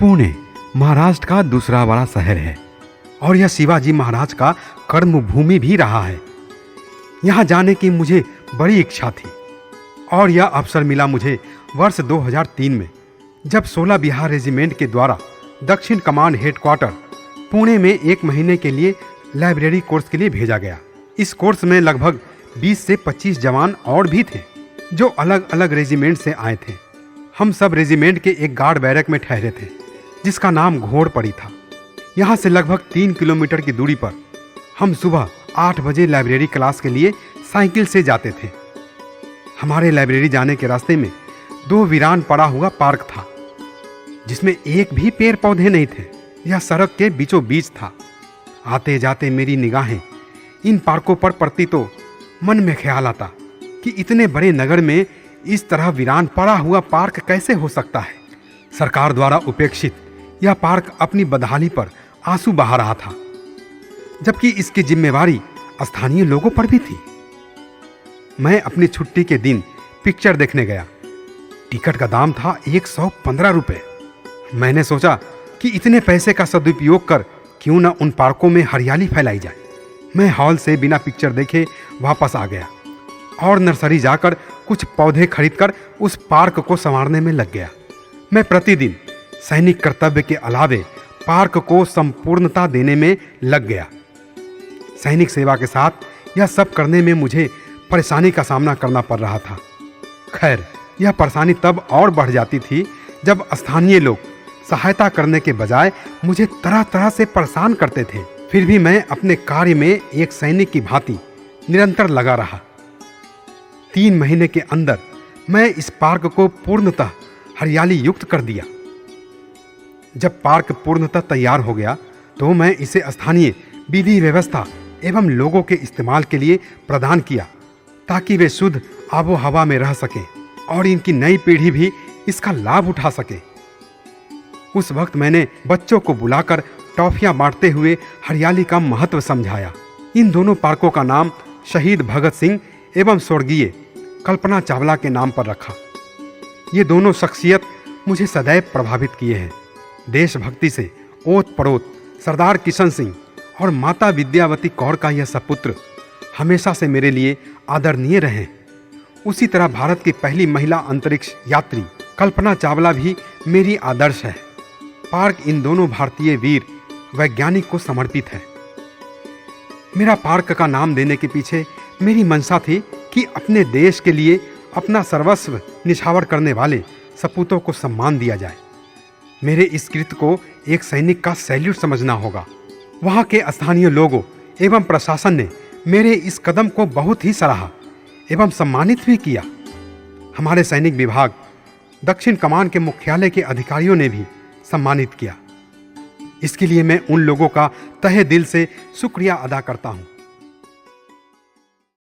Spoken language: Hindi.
पुणे महाराष्ट्र का दूसरा बड़ा शहर है और यह शिवाजी महाराज का कर्म भूमि भी रहा है। यहाँ जाने की मुझे बड़ी इच्छा थी और यह अवसर मिला मुझे वर्ष 2003 में, जब 16 बिहार रेजिमेंट के द्वारा दक्षिण कमांड हेडक्वार्टर पुणे में 1 महीने के लिए लाइब्रेरी कोर्स के लिए भेजा गया। इस कोर्स में लगभग 20 से 25 जवान और भी थे जो अलग अलग रेजिमेंट से आए थे। हम सब रेजिमेंट के एक गार्ड बैरक में ठहरे थे जिसका नाम घोड़पड़ी था। यहाँ से लगभग 3 किलोमीटर की दूरी पर हम सुबह 8 बजे लाइब्रेरी क्लास के लिए साइकिल से जाते थे। हमारे लाइब्रेरी जाने के रास्ते में 2 वीरान पड़ा हुआ पार्क था जिसमें एक भी पेड़ पौधे नहीं थे। यह सड़क के बीचों बीच था। आते जाते मेरी निगाहें इन पार्कों पर पड़ती तो मन में ख्याल आता कि इतने बड़े नगर में इस तरह वीरान पड़ा हुआ पार्क कैसे हो सकता है। सरकार द्वारा उपेक्षित यह पार्क अपनी बदहाली पर आंसू बहा रहा था, जबकि इसकी जिम्मेवारी स्थानीय लोगों पर भी थी। मैं अपनी छुट्टी के दिन पिक्चर देखने गया। टिकट का दाम था 115 रुपये। मैंने सोचा कि इतने पैसे का सदुपयोग कर क्यों न उन पार्कों में हरियाली फैलाई जाए। मैं हॉल से बिना पिक्चर देखे वापस आ गया और नर्सरी जाकर कुछ पौधे खरीदकर उस पार्क को संवारने में लग गया। मैं प्रतिदिन सैनिक कर्तव्य के अलावे पार्क को संपूर्णता देने में लग गया। सैनिक सेवा के साथ यह सब करने में मुझे परेशानी का सामना करना पड़ रहा था। खैर, यह परेशानी तब और बढ़ जाती थी जब स्थानीय लोग सहायता करने के बजाय मुझे तरह तरह से परेशान करते थे। फिर भी मैं अपने कार्य में एक सैनिक की भांति निरंतर लगा रहा। 3 महीने के अंदर मैं इस पार्क को पूर्णतः हरियाली युक्त कर दिया। जब पार्क पूर्णतः तैयार हो गया तो मैं इसे स्थानीय विधि व्यवस्था एवं लोगों के इस्तेमाल के लिए प्रदान किया ताकि वे शुद्ध आबो हवा में रह सकें और इनकी नई पीढ़ी भी इसका लाभ उठा सके। उस वक्त मैंने बच्चों को बुलाकर टॉफियां बांटते हुए हरियाली का महत्व समझाया। इन दोनों पार्कों का नाम शहीद भगत सिंह एवं स्वर्गीय कल्पना चावला के नाम पर रखा। ये दोनों शख्सियत मुझे सदैव प्रभावित किए हैं। देशभक्ति से ओत पड़ोत सरदार किशन सिंह और माता विद्यावती कौर का यह सपुत्र हमेशा से मेरे लिए आदरणीय रहे। उसी तरह भारत की पहली महिला अंतरिक्ष यात्री कल्पना चावला भी मेरी आदर्श है। पार्क इन दोनों भारतीय वीर वैज्ञानिक को समर्पित है। मेरा पार्क का नाम देने के पीछे मेरी मंशा थी कि अपने देश के लिए अपना सर्वस्व निछावर करने वाले सपूतों को सम्मान दिया जाए। मेरे इस कृत्य को एक सैनिक का सैल्यूट समझना होगा। वहाँ के स्थानीय लोगों एवं प्रशासन ने मेरे इस कदम को बहुत ही सराहा एवं सम्मानित भी किया। हमारे सैनिक विभाग दक्षिण कमान के मुख्यालय के अधिकारियों ने भी सम्मानित किया। इसके लिए मैं उन लोगों का तहे दिल से शुक्रिया अदा करता हूँ।